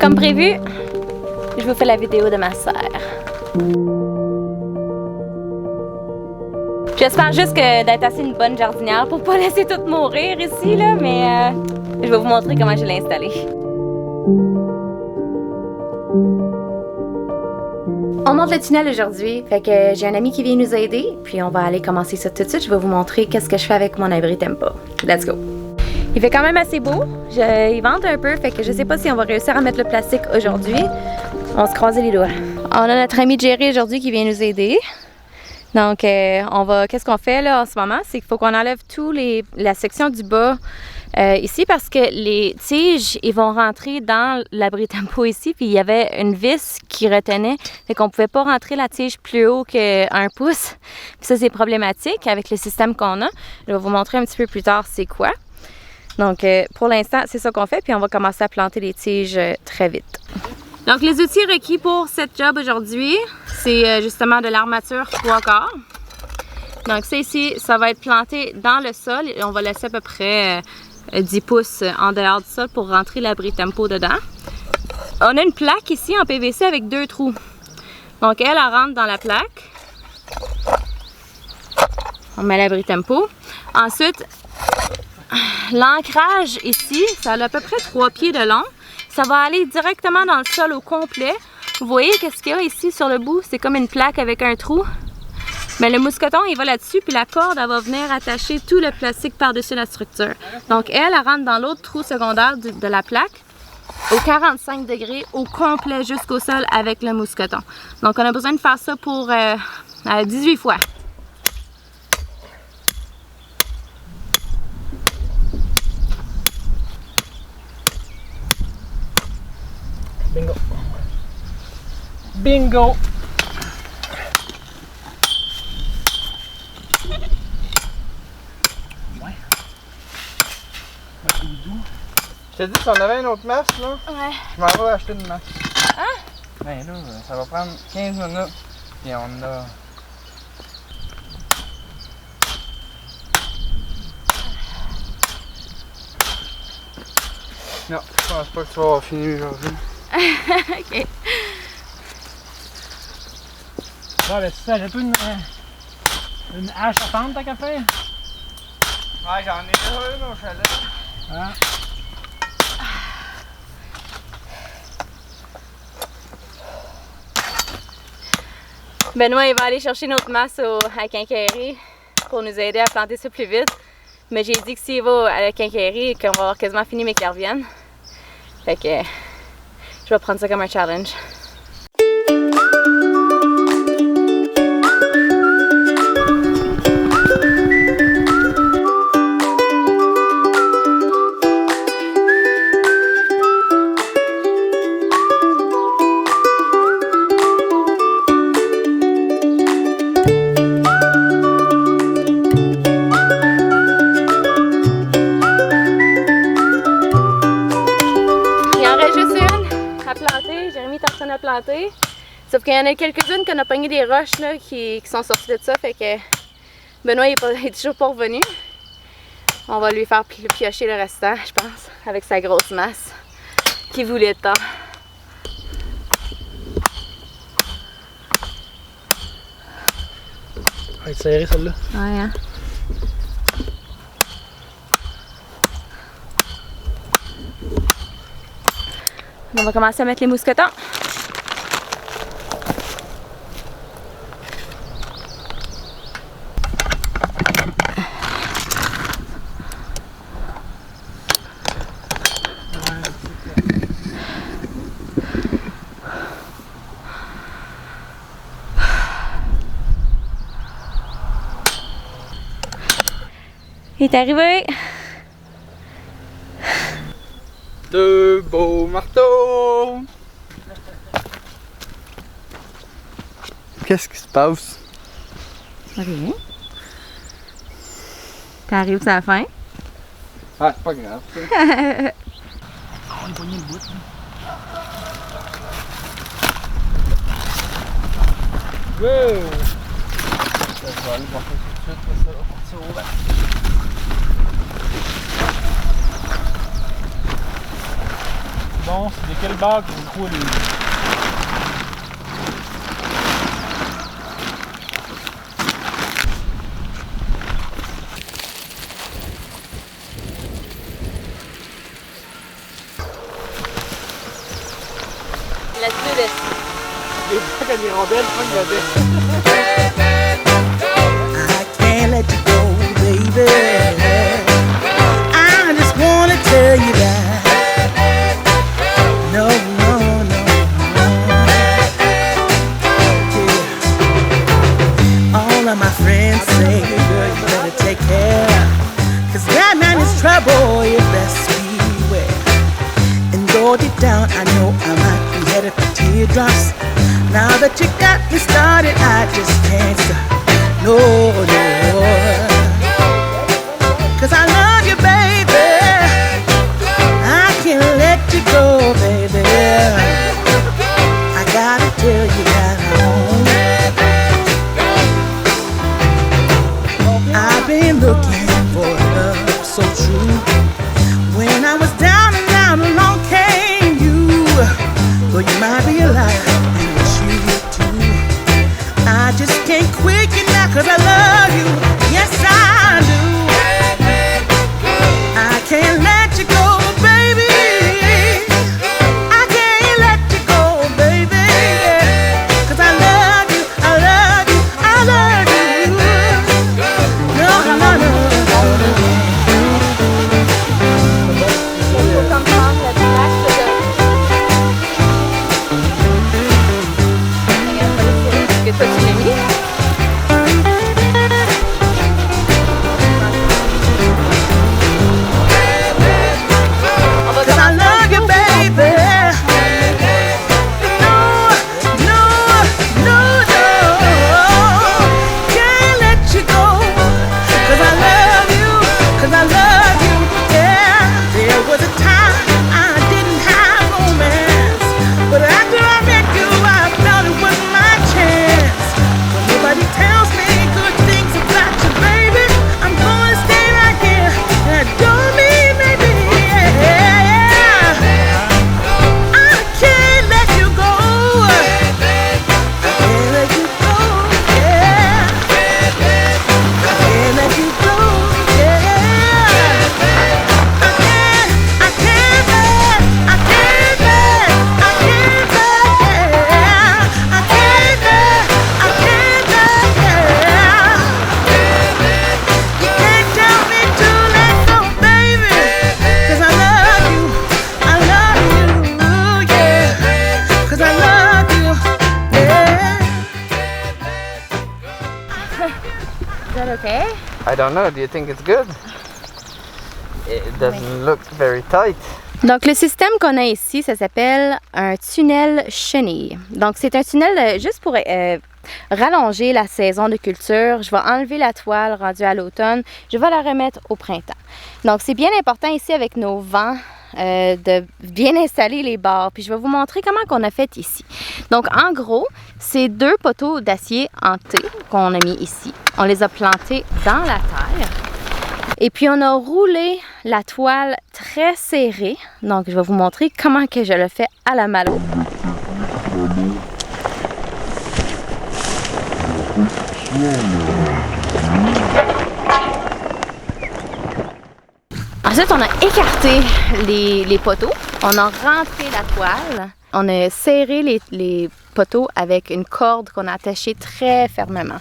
Comme prévu, je vous fais la vidéo de ma sœur. J'espère juste d'être assez une bonne jardinière pour pas laisser tout mourir ici, là, mais je vais vous montrer comment je l'ai installé. On monte le tunnel aujourd'hui, fait que j'ai un ami qui vient nous aider, puis on va aller commencer ça tout de suite. Je vais vous montrer qu'est-ce que je fais avec mon abri Tempa. Let's go! Il fait quand même assez beau, il vente un peu, fait que je sais pas si on va réussir à mettre le plastique aujourd'hui. On se croise les doigts. On a notre ami Jerry aujourd'hui qui vient nous aider. Donc, qu'est-ce qu'on fait là en ce moment? C'est qu'il faut qu'on enlève la section du bas ici parce que les tiges, ils vont rentrer dans l'abri Tempa ici, puis il y avait une vis qui retenait, fait qu'on pouvait pas rentrer la tige plus haut qu'1 pouce. Puis ça, c'est problématique avec le système qu'on a. Je vais vous montrer un petit peu plus tard c'est quoi. Donc, pour l'instant, c'est ça qu'on fait, puis on va commencer à planter les tiges très vite. Donc, les outils requis pour cette job aujourd'hui, c'est justement de l'armature 3/4. Donc, ça ici, ça va être planté dans le sol et on va laisser à peu près 10 pouces en dehors du sol pour rentrer l'abri Tempa dedans. On a une plaque ici en PVC avec 2 trous. Donc, elle rentre dans la plaque. On met l'abri Tempa. Ensuite, l'ancrage ici, ça a à peu près 3 pieds de long. Ça va aller directement dans le sol au complet. Vous voyez qu'est-ce qu'il y a ici sur le bout? C'est comme une plaque avec un trou. Mais le mousqueton, il va là-dessus, puis la corde, elle va venir attacher tout le plastique par-dessus la structure. Donc, elle rentre dans l'autre trou secondaire de la plaque, au 45 degrés, au complet, jusqu'au sol avec le mousqueton. Donc, on a besoin de faire ça pour 18 fois. Bingo. Bingo. Ouais. Je t'ai dit si on avait une autre masse là. Ouais. Je m'en vais acheter une masse. Hein? Ben là, ça va prendre 15 minutes. Et on a. Non, je pense pas que tu vas avoir fini aujourd'hui. Ok. Ouais, ben c'est ça, j'ai pas une hache à pente, t'as qu'à faire? Ouais, j'en ai déjà une au chalet. Ah. Benoît, il va aller chercher notre masse à Quincaillerie pour nous aider à planter ça plus vite. Mais j'ai dit que s'il va à la Quincaillerie, qu'on va avoir quasiment fini mais qu'il revienne. Fait que je vais prendre ça comme un challenge. Sauf qu'il y en a quelques-unes qu'on a pogné des roches là, qui sont sorties de ça, fait que Benoît il est toujours pas revenu. On va lui faire piocher le restant, je pense, avec sa grosse masse qui voulait tant. Elle va être serrée celle-là. Ouais, hein? On va commencer à mettre les mousquetons. Il est arrivé! 2 beaux marteaux! Qu'est-ce qui se passe? Rien. T'arrives à la fin? Ah, c'est pas grave. On est pogné le bout. Wow! Je vais aller voir ça tout de suite, ça va partir au vent. bon, c'est de quel bord que vous croulez? Let's do this. Des fois, quand les rondelles prennent la baie. I can't let you go, baby. I just wanna tell you that. No, no, no, no. Yeah. All of my friends say, girl, you better take care. 'Cause that man is trouble, you best beware. And go deep down, I know I might be headed for teardrops. Now that you got me started, I just can't stop. No, no. 'Cause I love you, baby. I can't let you go, baby. I gotta tell you that I've been looking for love so true. When I was down and out, along came you. Well, you might be a liar, and it's you too. I just can't quit you now 'cause I love you. Yes, I do. I can't let you go, baby. I can't let you go, baby. 'Cause I love you, I love you, I love you. No, no, no, no. Faut comprendre le track de... Regarde, pas le tirer, parce que toi tu l'as mis. On va 'Cause I love you, baby. No, no, no, no. Can't let you go. 'Cause I love you, 'cause I love you, yeah. There was a time I didn't have romance, but after I met you, I felt it was my chance. When nobody tells me good things about you, baby, I'm gonna stay right here and adore me, baby, yeah. I can't let you go. I can't let you go, yeah. I can't let you go, yeah. I can't let, I can't let, I can't let, yeah. I can't let, I can't let, yeah. You can't tell me to let go, baby. 'Cause I love you, yeah. 'Cause I love you, yeah. Is that okay? I don't know. Do you think it's good? It doesn't look very tight. Donc, le système qu'on a ici, ça s'appelle un tunnel chenille. Donc, c'est un tunnel juste pour rallonger la saison de culture. Je vais enlever la toile rendue à l'automne. Je vais la remettre au printemps. Donc, c'est bien important ici avec nos vents de bien installer les barres. Puis, je vais vous montrer comment on a fait ici. Donc, en gros, c'est 2 poteaux d'acier en T qu'on a mis ici. On les a plantés dans la terre. Et puis, on a roulé la toile très serrée. Donc, je vais vous montrer comment que je le fais à la malo. Ensuite, on a écarté les poteaux. On a rentré la toile. On a serré les poteaux avec une corde qu'on a attachée très fermement.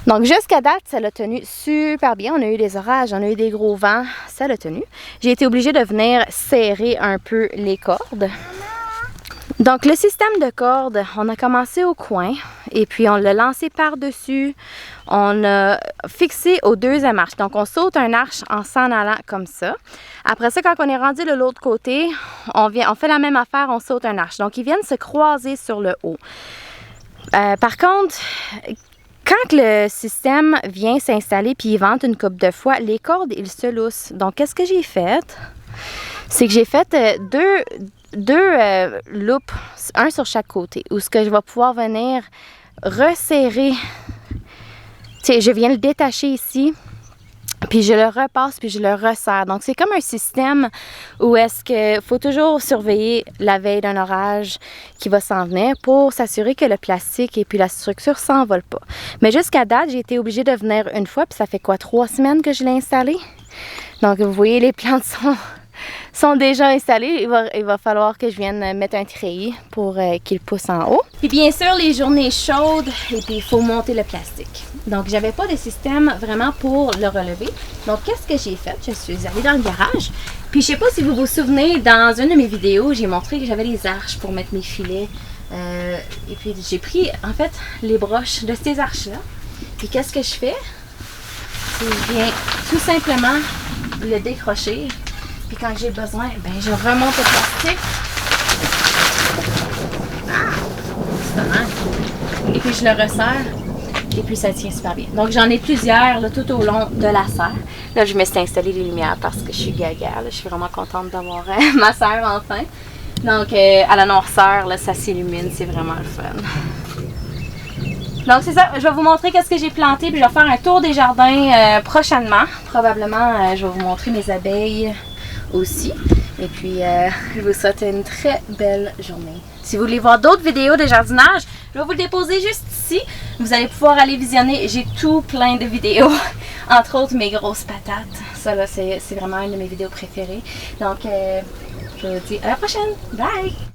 Donc, jusqu'à date, ça l'a tenu super bien. On a eu des orages, on a eu des gros vents. Ça l'a tenu. J'ai été obligée de venir serrer un peu les cordes. Donc, le système de cordes, on a commencé au coin et puis on l'a lancé par-dessus. On a fixé aux 2e arches. Donc, on saute un arche en s'en allant comme ça. Après ça, quand on est rendu de l'autre côté, on fait la même affaire, on saute un arche. Donc, ils viennent se croiser sur le haut. Par contre, quand le système vient s'installer puis il vente une couple de fois, les cordes, ils se loussent. Donc, qu'est-ce que j'ai fait? C'est que j'ai fait deux loops, un sur chaque côté, où ce que je vais pouvoir venir resserrer. Tu sais, je viens le détacher ici, Puis je le repasse, puis je le resserre. Donc, c'est comme un système où est-ce qu'il faut toujours surveiller la veille d'un orage qui va s'en venir pour s'assurer que le plastique et puis la structure s'envolent pas. Mais jusqu'à date, j'ai été obligée de venir une fois, puis ça fait quoi, 3 semaines que je l'ai installé? Donc, vous voyez, les plantes sont déjà installées. Il va falloir que je vienne mettre un treillis pour qu'il pousse en haut. Puis bien sûr, les journées chaudes, et puis il faut monter le plastique. Donc, j'avais pas de système vraiment pour le relever. Donc, qu'est-ce que j'ai fait? Je suis allée dans le garage. Puis, je sais pas si vous vous souvenez, dans une de mes vidéos, j'ai montré que j'avais des arches pour mettre mes filets. Et puis, j'ai pris, en fait, les broches de ces arches-là. Puis, qu'est-ce que je fais? C'est que je viens tout simplement le décrocher. Puis, quand j'ai besoin, ben, je remonte le plastique. Et puis, je le resserre. Et puis, ça tient super bien. Donc, j'en ai plusieurs là, tout au long de la serre. Là, je me suis installé les lumières parce que je suis gaga. Là. Je suis vraiment contente d'avoir ma serre enfin. Donc, à la noirceur, là, ça s'illumine. C'est vraiment le fun. Donc, c'est ça. Je vais vous montrer qu'est-ce que j'ai planté. Puis, je vais faire un tour des jardins prochainement. Probablement, je vais vous montrer mes abeilles aussi. Et puis, je vous souhaite une très belle journée. Si vous voulez voir d'autres vidéos de jardinage, je vais vous le déposer juste ici. Vous allez pouvoir aller visionner. J'ai tout plein de vidéos. Entre autres, mes grosses patates. Ça, là, c'est vraiment une de mes vidéos préférées. Donc, je vous dis à la prochaine. Bye!